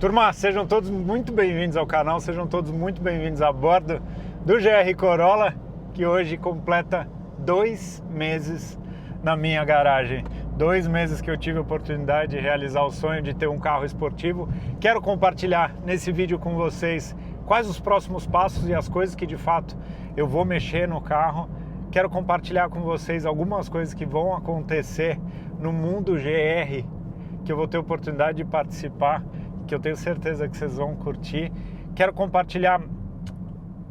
Turma, sejam todos muito bem-vindos ao canal, sejam todos muito bem-vindos a bordo do GR Corolla, que hoje completa 2 meses na minha garagem. 2 meses que eu tive a oportunidade de realizar o sonho de ter um carro esportivo. Quero compartilhar nesse vídeo com vocês quais os próximos passos e as coisas que de fato eu vou mexer no carro. Quero compartilhar com vocês algumas coisas que vão acontecer no mundo GR, que eu vou ter a oportunidade de participar, que eu tenho certeza que vocês vão curtir. Quero compartilhar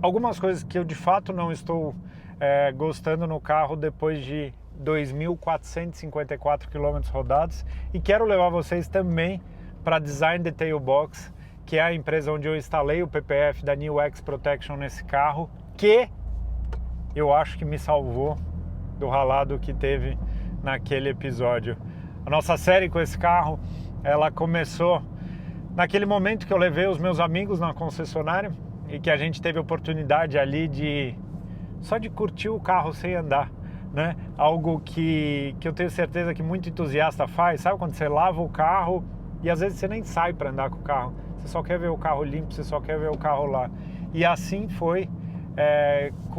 algumas coisas que eu de fato não estou gostando no carro depois de 2.454 km rodados, e quero levar vocês também para Design Detail Box, que é a empresa onde eu instalei o PPF da New X Protection nesse carro, que eu acho que me salvou do ralado que teve naquele episódio. A nossa série com esse carro, ela começou naquele momento que eu levei os meus amigos na concessionária e que a gente teve a oportunidade ali só de curtir o carro sem andar, né? Algo que eu tenho certeza que muito entusiasta faz. Sabe quando você lava o carro e às vezes você nem sai para andar com o carro, você só quer ver o carro limpo, você só quer ver o carro lá. E assim foi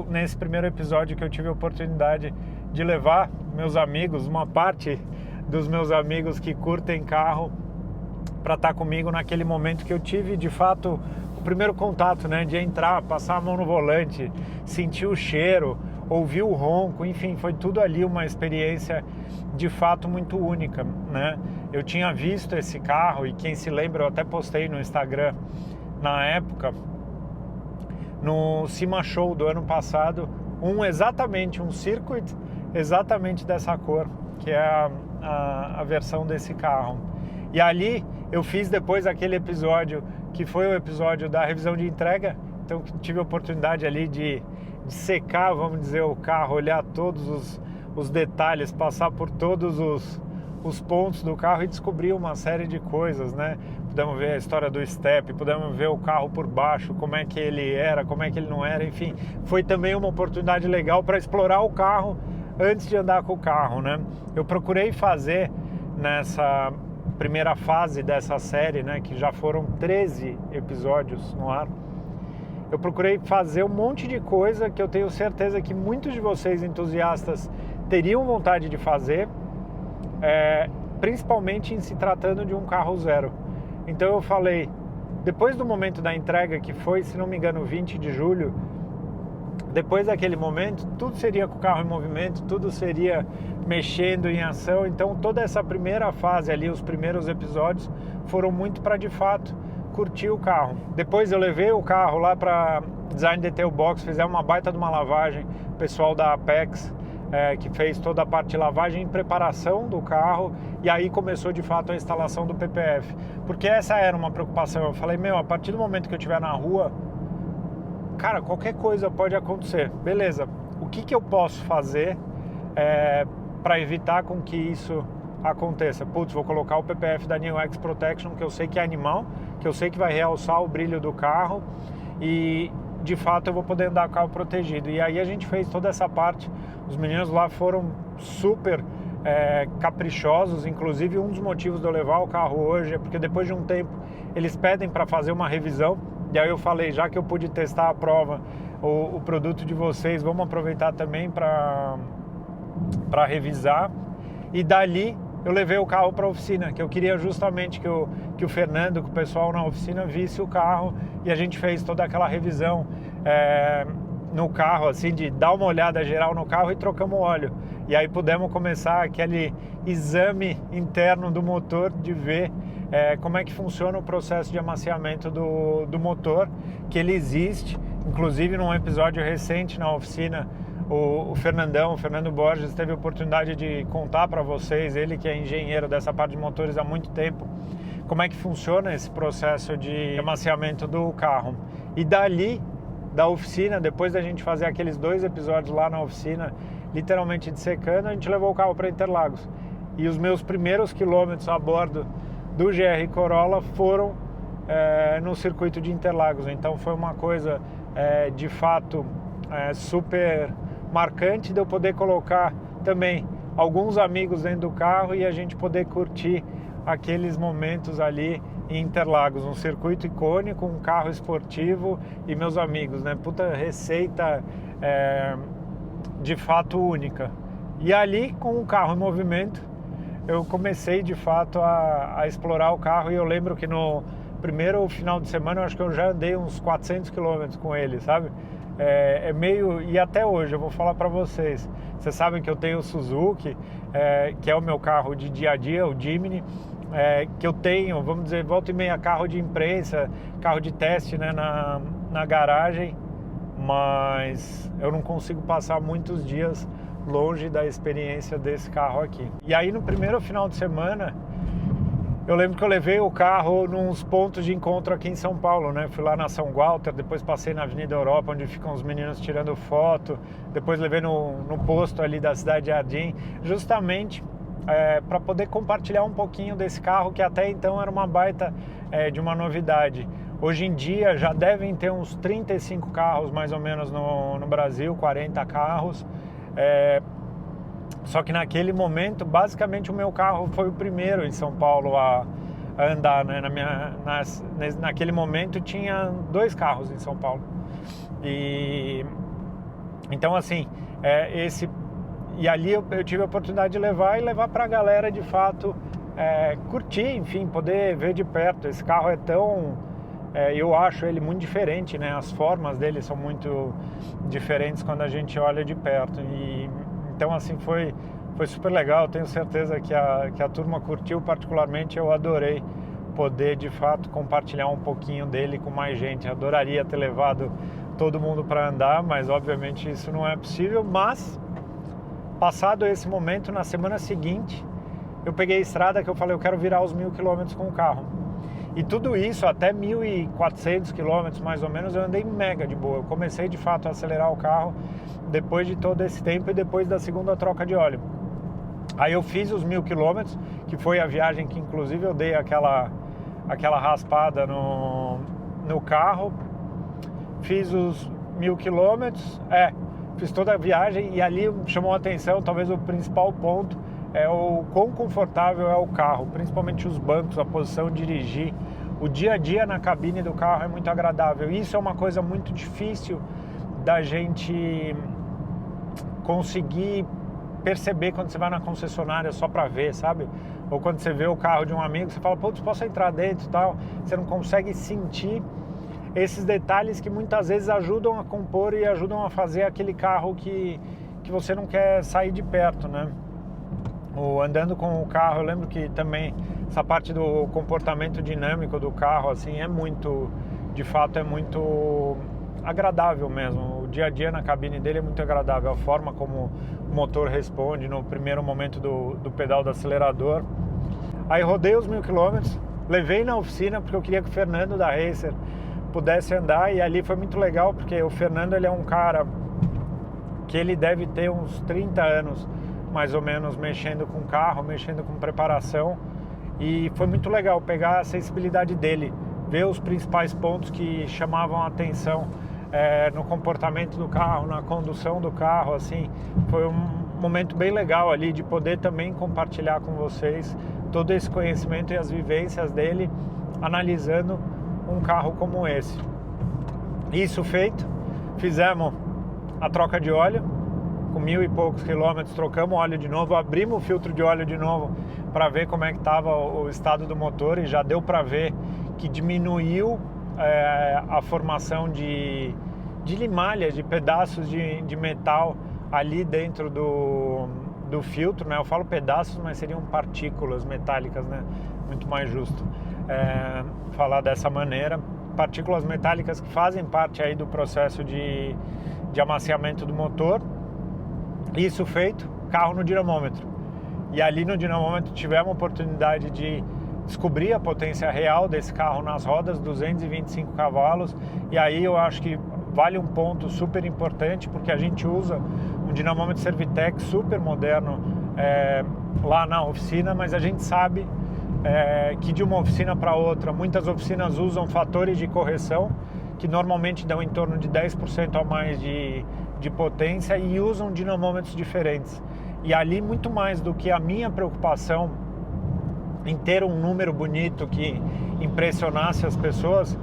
nesse primeiro episódio que eu tive a oportunidade de levar meus amigos, uma parte dos meus amigos que curtem carro, para estar comigo naquele momento que eu tive de fato o primeiro contato, né, de entrar, passar a mão no volante, sentir o cheiro, ouvir o ronco, enfim, foi tudo ali uma experiência de fato muito única, né? Eu tinha visto esse carro e quem se lembra, eu até postei no Instagram na época, no SEMA Show do ano passado, exatamente um Circuit exatamente dessa cor, que é a versão desse carro. E ali eu fiz depois aquele episódio que foi o episódio da revisão de entrega, então tive a oportunidade ali de secar, vamos dizer, o carro, olhar todos os detalhes, passar por todos os pontos do carro e descobrir uma série de coisas, né? Pudemos ver a história do step, pudemos ver o carro por baixo, como é que ele era, como é que ele não era, enfim. Foi também uma oportunidade legal para explorar o carro antes de andar com o carro, né? Eu procurei fazer nessa primeira fase dessa série, né, que já foram 13 episódios no ar, eu procurei fazer um monte de coisa que eu tenho certeza que muitos de vocês entusiastas teriam vontade de fazer, principalmente em se tratando de um carro zero. Então eu falei, depois do momento da entrega, que foi, se não me engano, 20 de julho, depois daquele momento, tudo seria com o carro em movimento, tudo seria mexendo em ação. Então toda essa primeira fase ali, os primeiros episódios, foram muito para de fato curtir o carro. Depois eu levei o carro lá para Design Detail Box, fizemos uma baita de uma lavagem, o pessoal da Apex que fez toda a parte de lavagem em preparação do carro, e aí começou de fato a instalação do PPF, porque essa era uma preocupação. Eu falei, a partir do momento que eu estiver na rua, cara, qualquer coisa pode acontecer, beleza, o que eu posso fazer para evitar com que isso aconteça? Putz, vou colocar o PPF da New X Protection, que eu sei que é animal, que eu sei que vai realçar o brilho do carro e de fato eu vou poder andar com o carro protegido. E aí a gente fez toda essa parte, os meninos lá foram super caprichosos, inclusive um dos motivos de eu levar o carro hoje é porque depois de um tempo eles pedem para fazer uma revisão, e aí eu falei, já que eu pude testar a prova, o produto de vocês, vamos aproveitar também para revisar. E dali eu levei o carro para a oficina, que eu queria justamente que o Fernando, que o pessoal na oficina visse o carro, e a gente fez toda aquela revisão no carro, assim, de dar uma olhada geral no carro, e trocamos óleo. E aí pudemos começar aquele exame interno do motor, de ver como é que funciona o processo de amaciamento do motor, que ele existe. Inclusive num episódio recente na oficina, o Fernando Borges teve a oportunidade de contar para vocês, ele que é engenheiro dessa parte de motores há muito tempo, como é que funciona esse processo de amaciamento do carro. E dali, da oficina, depois da gente fazer aqueles 2 episódios lá na oficina, literalmente dissecando, a gente levou o carro para Interlagos. E os meus primeiros quilômetros a bordo do GR Corolla foram no circuito de Interlagos. Então foi uma coisa de fato super marcante, de eu poder colocar também alguns amigos dentro do carro e a gente poder curtir aqueles momentos ali em Interlagos, um circuito icônico, um carro esportivo e meus amigos, né? Puta receita de fato única. E ali, com o carro em movimento, eu comecei de fato a explorar o carro, e eu lembro que no primeiro final de semana eu acho que eu já andei uns 400 km com ele, sabe? Meio... E até hoje, eu vou falar para vocês, vocês sabem que eu tenho o Suzuki, que é o meu carro de dia a dia, o Jimny, que eu tenho, vamos dizer, volta e meia, carro de imprensa, carro de teste, né, na garagem, mas eu não consigo passar muitos dias longe da experiência desse carro aqui. E aí no primeiro final de semana, eu lembro que eu levei o carro nos pontos de encontro aqui em São Paulo, né? Fui lá na São Walter, depois passei na Avenida Europa, onde ficam os meninos tirando foto, depois levei no posto ali da Cidade Jardim, justamente para poder compartilhar um pouquinho desse carro, que até então era uma baita de uma novidade. Hoje em dia já devem ter uns 35 carros mais ou menos no Brasil, 40 carros. Só que naquele momento, basicamente, o meu carro foi o primeiro em São Paulo a andar, né? Naquele momento tinha 2 carros em São Paulo. E então, assim, e ali eu tive a oportunidade de levar para a galera de fato curtir, enfim, poder ver de perto. Esse carro é tão... eu acho ele muito diferente, né? As formas dele são muito diferentes quando a gente olha de perto. Então, assim, foi super legal. Tenho certeza que a turma curtiu, particularmente eu adorei poder, de fato, compartilhar um pouquinho dele com mais gente. Adoraria ter levado todo mundo para andar, mas obviamente isso não é possível. Mas, passado esse momento, na semana seguinte, eu peguei a estrada que eu falei, eu quero virar os 1.000 km com o carro. E tudo isso, até 1.400 km mais ou menos, eu andei mega de boa. Eu comecei de fato a acelerar o carro depois de todo esse tempo e depois da segunda troca de óleo. Aí eu fiz os 1.000 km, que foi a viagem que inclusive eu dei aquela raspada no carro. Fiz os 1.000 km, fiz toda a viagem, e ali chamou a atenção, talvez o principal ponto, é o quão confortável é o carro, principalmente os bancos, a posição de dirigir. O dia a dia na cabine do carro é muito agradável. Isso é uma coisa muito difícil da gente conseguir perceber quando você vai na concessionária só para ver, sabe? Ou quando você vê o carro de um amigo, você fala, putz, posso entrar dentro e tal. Você não consegue sentir esses detalhes que muitas vezes ajudam a compor e ajudam a fazer aquele carro que você não quer sair de perto, né? Andando com o carro, eu lembro que também essa parte do comportamento dinâmico do carro, assim, de fato é muito agradável mesmo. O dia a dia na cabine dele é muito agradável, a forma como o motor responde no primeiro momento do pedal do acelerador. Aí rodei os 1.000 km, levei na oficina porque eu queria que o Fernando da Racer pudesse andar, e ali foi muito legal porque o Fernando, ele é um cara que ele deve ter uns 30 anos mais ou menos mexendo com carro, mexendo com preparação, e foi muito legal pegar a sensibilidade dele, ver os principais pontos que chamavam a atenção no comportamento do carro, na condução do carro, assim. Foi um momento bem legal ali de poder também compartilhar com vocês todo esse conhecimento e as vivências dele analisando um carro como esse. Isso feito, fizemos a troca de óleo. Com 1.000 e poucos quilômetros, trocamos óleo de novo, abrimos o filtro de óleo de novo para ver como é que estava o estado do motor, e já deu para ver que diminuiu a formação de limalha, de pedaços de metal ali dentro do filtro, né? Eu falo pedaços, mas seriam partículas metálicas, né? Muito mais justo falar dessa maneira. Partículas metálicas que fazem parte aí do processo de amaciamento do motor. Isso feito, carro no dinamômetro. E ali no dinamômetro tivemos a oportunidade de descobrir a potência real desse carro nas rodas, 225 cavalos. E aí eu acho que vale um ponto super importante, porque a gente usa um dinamômetro Servitec super moderno lá na oficina, mas a gente sabe que de uma oficina para outra, muitas oficinas usam fatores de correção que normalmente dão em torno de 10% a mais de potência, e usam dinamômetros diferentes. E ali, muito mais do que a minha preocupação em ter um número bonito que impressionasse as pessoas,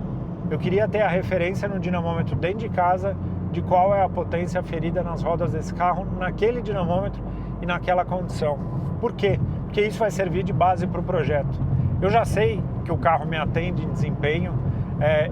eu queria ter a referência no dinamômetro dentro de casa de qual é a potência ferida nas rodas desse carro naquele dinamômetro e naquela condição. Por quê? Porque isso vai servir de base para o projeto. Eu já sei que o carro me atende em desempenho,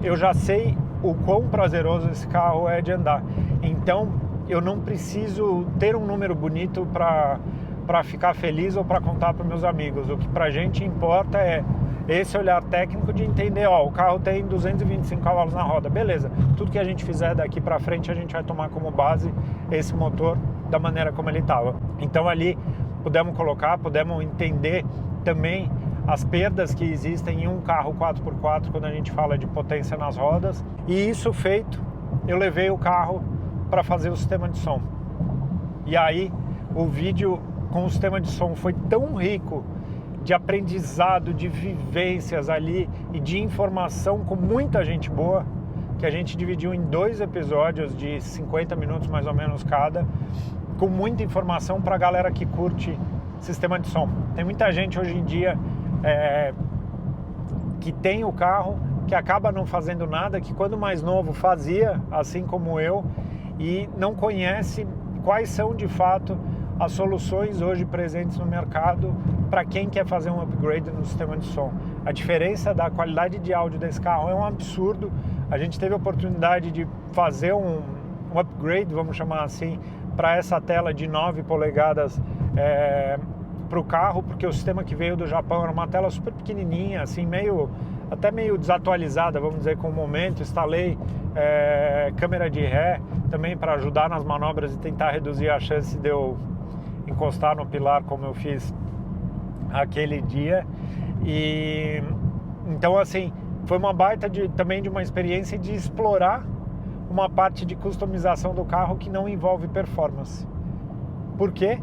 eu já sei o quão prazeroso esse carro é de andar. Então, eu não preciso ter um número bonito para ficar feliz ou para contar para meus amigos. O que para a gente importa é esse olhar técnico de entender, o carro tem 225 cavalos na roda, beleza. Tudo que a gente fizer daqui para frente, a gente vai tomar como base esse motor da maneira como ele estava. Então ali pudemos entender também as perdas que existem em um carro 4x4 quando a gente fala de potência nas rodas. E isso feito, eu levei o carro para fazer o sistema de som. E aí o vídeo com o sistema de som foi tão rico de aprendizado, de vivências ali e de informação com muita gente boa, que a gente dividiu em 2 episódios de 50 minutos mais ou menos cada, com muita informação para a galera que curte sistema de som. Tem muita gente hoje em dia que tem o carro, que acaba não fazendo nada, que quando mais novo fazia, assim como eu, e não conhece quais são de fato as soluções hoje presentes no mercado para quem quer fazer um upgrade no sistema de som. A diferença da qualidade de áudio desse carro é um absurdo. A gente teve a oportunidade de fazer um upgrade, vamos chamar assim, para essa tela de 9 polegadas para o carro, porque o sistema que veio do Japão era uma tela super pequenininha, assim, até meio desatualizada, vamos dizer, com o momento. Instalei câmera de ré também para ajudar nas manobras e tentar reduzir a chance de eu encostar no pilar como eu fiz aquele dia. E então, assim, foi uma baita também de uma experiência de explorar uma parte de customização do carro que não envolve performance. Por quê?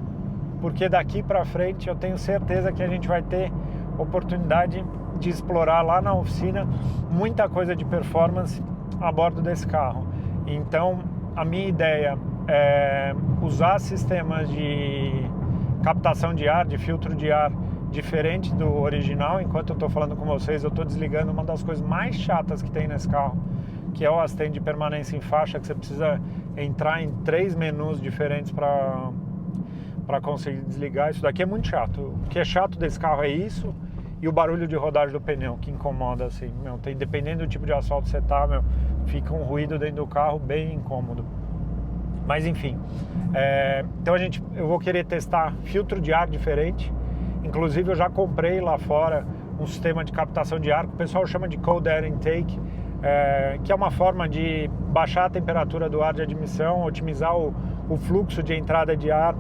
Porque daqui para frente eu tenho certeza que a gente vai ter oportunidade de explorar lá na oficina muita coisa de performance a bordo desse carro. Então, a minha ideia é usar sistemas de captação de ar, de filtro de ar diferente do original. Enquanto eu estou falando com vocês, eu estou desligando uma das coisas mais chatas que tem nesse carro, que é o assistente de permanência em faixa, que você precisa entrar em 3 menus diferentes para conseguir desligar. Isso daqui é muito chato. O que é chato desse carro é isso e o barulho de rodagem do pneu, que incomoda, assim, dependendo do tipo de asfalto que você tá, fica um ruído dentro do carro bem incômodo. Mas enfim, então eu vou querer testar filtro de ar diferente. Inclusive eu já comprei lá fora um sistema de captação de ar que o pessoal chama de Cold Air Intake, que é uma forma de baixar a temperatura do ar de admissão, otimizar o fluxo de entrada de ar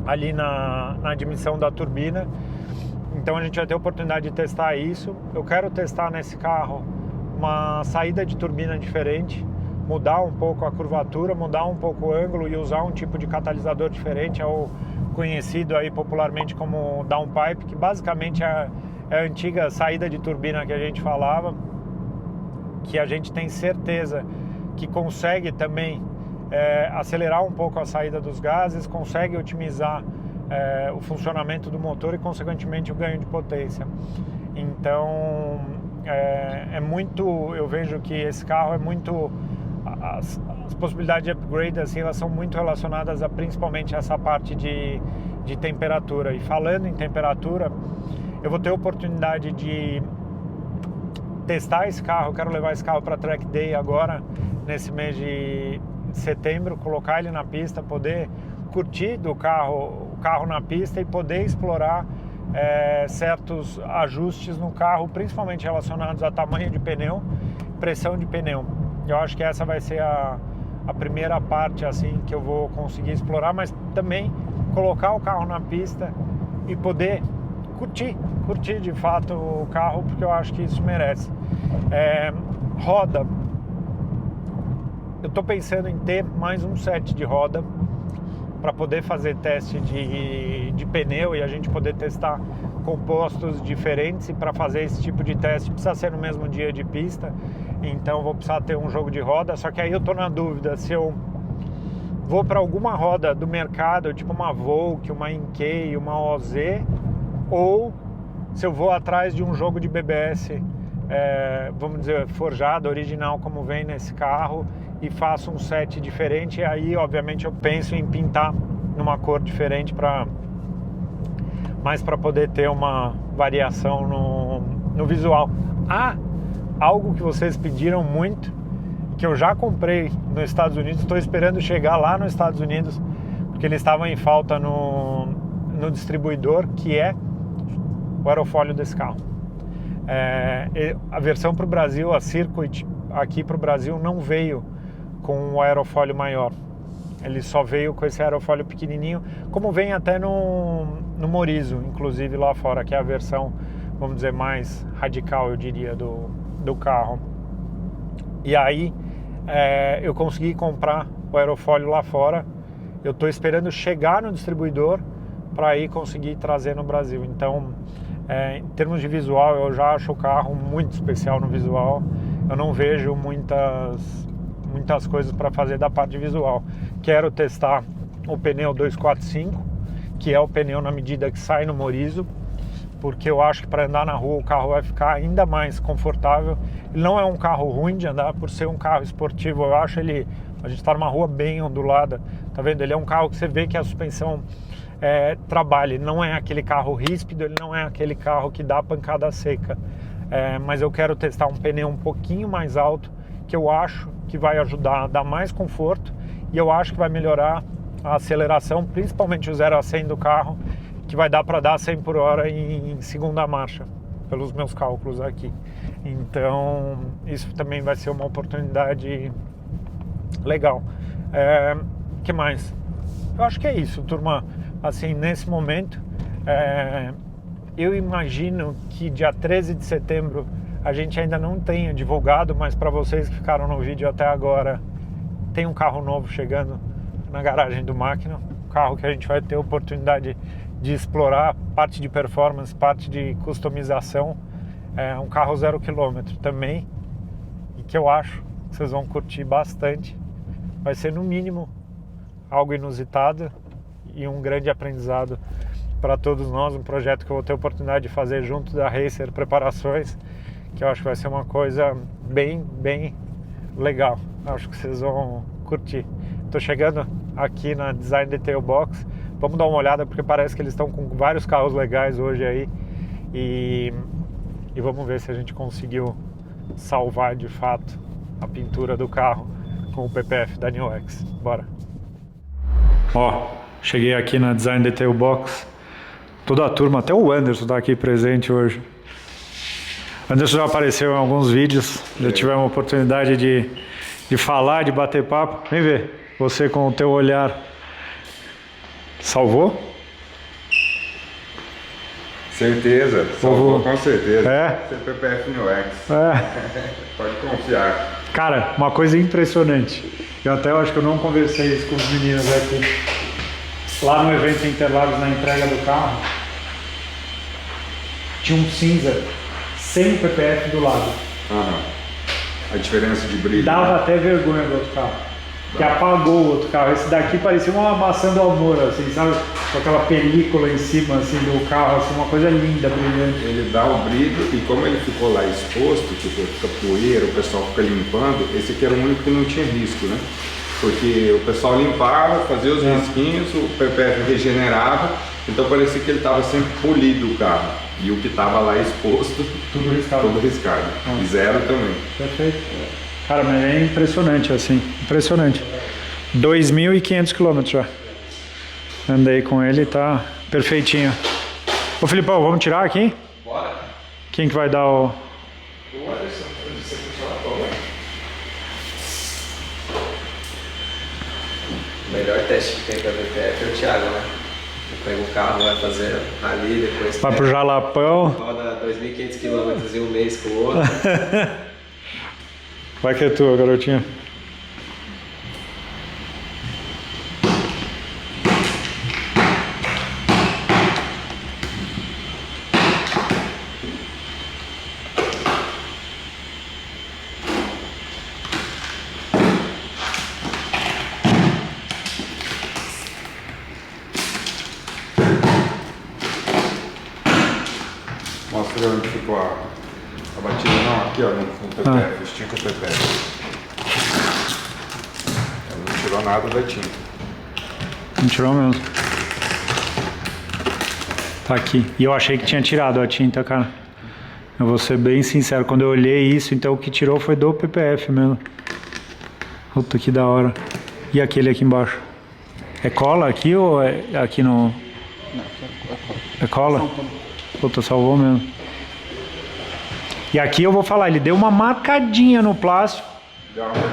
ali na admissão da turbina. Então a gente vai ter a oportunidade de testar isso. Eu quero testar nesse carro uma saída de turbina diferente, mudar um pouco a curvatura, mudar um pouco o ângulo e usar um tipo de catalisador diferente, é o conhecido aí popularmente como downpipe, que basicamente é a antiga saída de turbina que a gente falava, que a gente tem certeza que consegue também acelerar um pouco a saída dos gases, consegue otimizar o funcionamento do motor e consequentemente o ganho de potência. Então eu vejo que esse carro é muito, as possibilidades de upgrade assim, elas são muito relacionadas a principalmente essa parte de temperatura. E falando em temperatura, eu vou ter a oportunidade de testar esse carro. Eu quero levar esse carro para Track Day agora, nesse mês de setembro, colocar ele na pista, poder curtir o carro na pista e poder explorar certos ajustes no carro, principalmente relacionados a tamanho de pneu, pressão de pneu. Eu acho que essa vai ser a primeira parte assim que eu vou conseguir explorar, mas também colocar o carro na pista e poder curtir de fato o carro, porque eu acho que isso merece. Roda, eu estou pensando em ter mais um set de roda para poder fazer teste de pneu e a gente poder testar compostos diferentes. E para fazer esse tipo de teste precisa ser no mesmo dia de pista, então vou precisar ter um jogo de roda. Só que aí eu estou na dúvida se eu vou para alguma roda do mercado, tipo uma Volk, uma Inkei, uma OZ, ou se eu vou atrás de um jogo de BBS, vamos dizer, forjado, original, como vem nesse carro, e faço um set diferente, e aí obviamente eu penso em pintar numa cor diferente, mais para poder ter uma variação no visual. Algo que vocês pediram muito, que eu já comprei nos Estados Unidos, estou esperando chegar lá nos Estados Unidos, porque eles estavam em falta no distribuidor, que é o aerofólio desse carro. A versão para o Brasil, a Circuit aqui para o Brasil, não veio com o aerofólio maior. Ele só veio com esse aerofólio pequenininho, como vem até no Morizo, inclusive lá fora, que é a versão, vamos dizer, mais radical, eu diria, do carro. E aí eu consegui comprar o aerofólio lá fora. Eu estou esperando chegar no distribuidor para aí conseguir trazer no Brasil. Então, em termos de visual, eu já acho o carro muito especial no visual. Eu não vejo muitas coisas para fazer da parte visual. Quero testar o pneu 245, que é o pneu na medida que sai no Morizo, porque eu acho que para andar na rua o carro vai ficar ainda mais confortável. Ele não é um carro ruim de andar, por ser um carro esportivo. Eu acho a gente está numa rua bem ondulada, tá vendo? Ele é um carro que você vê que a suspensão trabalha. Ele não é aquele carro ríspido, ele não é aquele carro que dá pancada seca. Mas eu quero testar um pneu um pouquinho mais alto, que eu acho que vai ajudar a dar mais conforto, e eu acho que vai melhorar a aceleração, principalmente o 0 a 100 do carro, que vai dar para dar 100 por hora em segunda marcha, pelos meus cálculos aqui. Então isso também vai ser uma oportunidade legal. Que mais? Eu acho que é isso, turma. Assim, nesse momento, eu imagino que dia 13 de setembro a gente ainda não tenha divulgado, mas para vocês que ficaram no vídeo até agora, tem um carro novo chegando na garagem do Máquina, um carro que a gente vai ter a oportunidade de explorar parte de performance, parte de customização. Um carro 0 km também, e que eu acho que vocês vão curtir bastante. Vai ser no mínimo algo inusitado e um grande aprendizado para todos nós, um projeto que eu vou ter a oportunidade de fazer junto da Racer Preparações, que eu acho que vai ser uma coisa bem, bem legal. Acho que vocês vão curtir. Estou chegando aqui na Design Detail Box, vamos dar uma olhada, porque parece que eles estão com vários carros legais hoje aí, e vamos ver se a gente conseguiu salvar de fato a pintura do carro com o PPF da New X. Bora! Ó, cheguei aqui na Design Detail Box, toda a turma, até o Anderson está aqui presente hoje. O Anderson já apareceu em alguns vídeos, já tivemos a oportunidade de falar, de bater papo. Vem ver, você com o teu olhar salvou? Certeza, salvou com certeza. CPF New X. Pode confiar. Cara, uma coisa impressionante. Eu acho que eu não conversei isso com os meninos aqui. Lá no evento Interlagos, na entrega do carro, tinha um cinza sem o PPF do lado. A diferença de brilho. Dava até vergonha do outro carro. Que apagou o outro carro. Esse daqui parecia uma maçã do amor, assim, sabe? Com aquela película em cima, assim, do carro, assim, uma coisa linda, brilhante. Ele dá o brilho, e como ele ficou lá exposto, tipo, fica poeira, o pessoal fica limpando, esse aqui era o único que não tinha risco, né? Porque o pessoal limpava, fazia os risquinhos, o PPF regenerava, então parecia que ele estava sempre polido o carro. E o que estava lá exposto, tudo riscado. Tudo riscado. E zero também. Perfeito. Cara, mas é impressionante, assim, impressionante. 2.500 km já. Andei com ele, tá perfeitinho. Ô Filipão, vamos tirar aqui? Bora. Quem que vai dar o... O Anderson, você funciona como? O melhor teste que tem pra VPF é o Thiago, né? Pega o carro, vai fazer ali, depois... Vai pro Jalapão. Roda 2.500 km em um mês com o outro. Vai que é tua, garotinha. Mostra onde ficou a batida. Não, aqui ó, no PPF, estica o PPF. Não tirou nada da tinta. Não tirou mesmo. Tá aqui. E eu achei que tinha tirado a tinta, cara. Eu vou ser bem sincero, quando eu olhei isso, então o que tirou foi do PPF mesmo. Puta, que da hora. E aquele aqui embaixo? É cola aqui ou é aqui no... É cola? Puta, salvou mesmo. E aqui eu vou falar, ele deu uma marcadinha no plástico,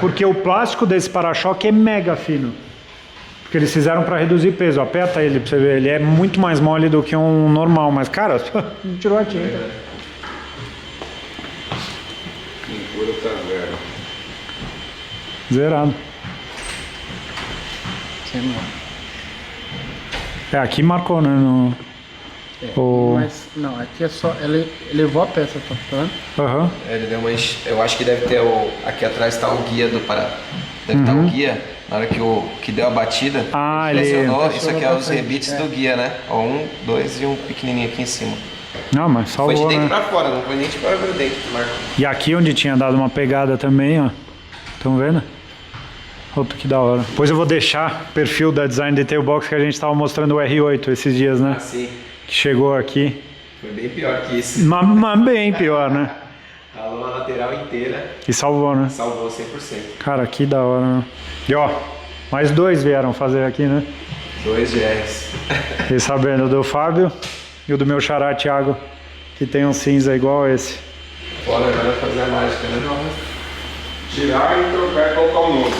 porque o plástico desse para-choque é mega fino. Porque eles fizeram para reduzir peso. Aperta ele pra você ver, ele é muito mais mole do que um normal, mas cara, não tirou a tinta. Pintura tá zero. Zerado. É, aqui marcou, né? Mas não, aqui é só. Ele levou a peça, tá falando? Aham. Ele deu uma. Eu acho que deve ter o. Aqui atrás tá o guia do para. Deve estar o guia. Na hora que deu a batida, Ah, ele pressionou. ele- Isso aqui é os rebites do guia, né? Ó, 1, 2 e um pequenininho aqui em cima. Não, mas Foi de salvou, dentro né? pra fora, não foi nem de fora pra dentro que marcou. E aqui onde tinha dado uma pegada também, ó. Estão vendo? Outro que da hora. Depois eu vou deixar o perfil da Design Detail Box que a gente tava mostrando o R8 esses dias, né? Assim, Que chegou aqui. foi bem pior que isso. Mas bem pior, né? Ralou a lateral inteira, E salvou, né? salvou 100%. Cara, que da hora, né? E ó, mais dois vieram fazer aqui, né? 2 GRs. Fiquei sabendo do Fábio e o do meu xará Thiago, que tem um cinza igual a esse. Bora agora fazer a mágica, né? Tirar e trocar e colocar o novo.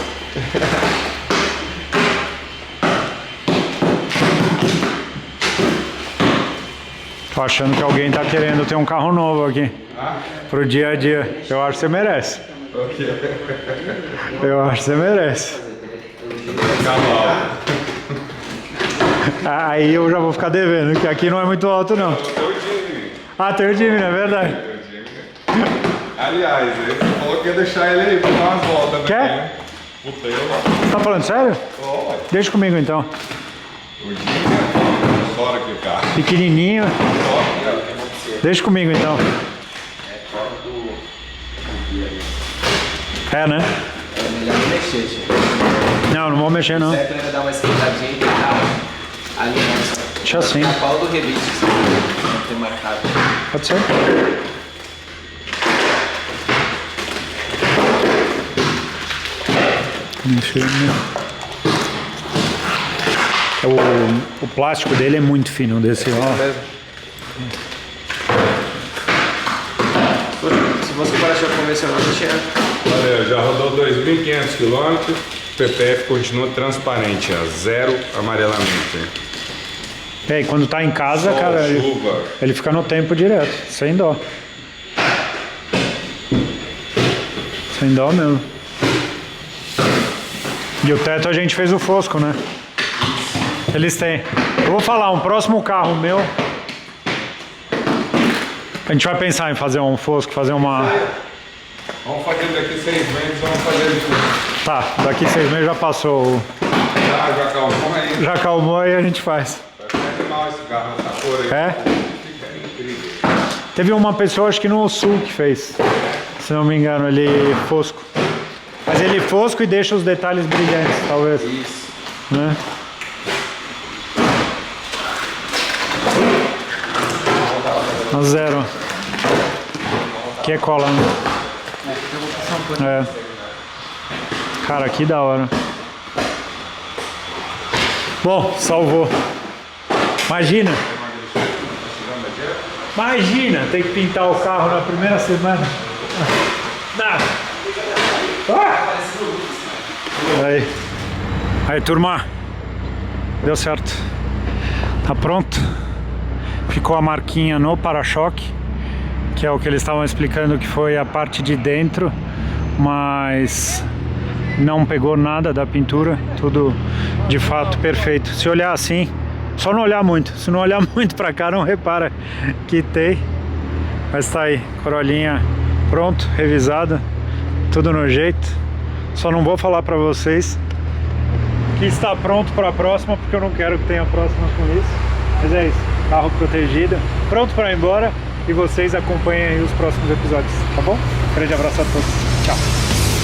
Tô achando que alguém tá querendo ter um carro novo aqui. Pro dia a dia. Eu acho que você merece. Eu acho que você merece. Aí eu já vou ficar devendo, que aqui não é muito alto não. Ah, tem o Jimmy, é verdade. Aliás, ele falou que ia deixar ele aí pra dar umas voltas. Né? Quer? Puta, eu Tá falando sério? ó, Deixa comigo então. o dia é fora aqui o carro. Pequenininho. Deixa comigo então. É, né? É melhor não mexer, gente. Não, não vou mexer não. Certo, ainda dar uma esquentadinha e tentar alinhar. Deixa assim. A pau do rebite, se não ter marcado. Pode ser. Deixa eu ver. O plástico dele é muito fino desse, ó. Se fosse para-choque convencional, não tinha. Olha, já rodou 2.500 km, o PPF continua transparente, ó, zero amarelamento. Hein? É, e quando tá em casa, Sol, cara, chuva. ele fica no tempo direto, sem dó. Sem dó mesmo. E o teto a gente fez o fosco, né? Eles têm. Eu vou falar, um próximo carro meu. A gente vai pensar em fazer um fosco, fazer uma. Vamos fazer daqui 6 meses, vamos fazer ele tudo. Tá, daqui 6 meses já passou. Já calmou aí. Já acalmou aí a gente faz. Vai ficar animal esse carro, essa cor aí. É? Fica incrível. Teve uma pessoa, acho que no sul, que fez. Se não me engano, ele fosco. Mas ele fosco e deixa os detalhes brilhantes, talvez. Isso. Né? No zero. Aqui é cola, né? É. Cara, que da hora. Bom, salvou. Imagina. Imagina ter que pintar o carro na primeira semana. Nada. Aí, turma. Deu certo. Tá pronto. Ficou a marquinha no para-choque, que é o que eles estavam explicando que foi a parte de dentro, mas não pegou nada da pintura, tudo de fato perfeito. Se olhar assim, só não olhar muito, se não olhar muito pra cá não repara que tem, mas tá aí, corolinha pronto, revisada, tudo no jeito. Só não vou falar pra vocês que está pronto para a próxima, porque eu não quero que tenha a próxima com isso, mas é isso, carro protegido, pronto para ir embora. e vocês acompanhem aí os próximos episódios, tá bom? Grande abraço a todos. Tchau.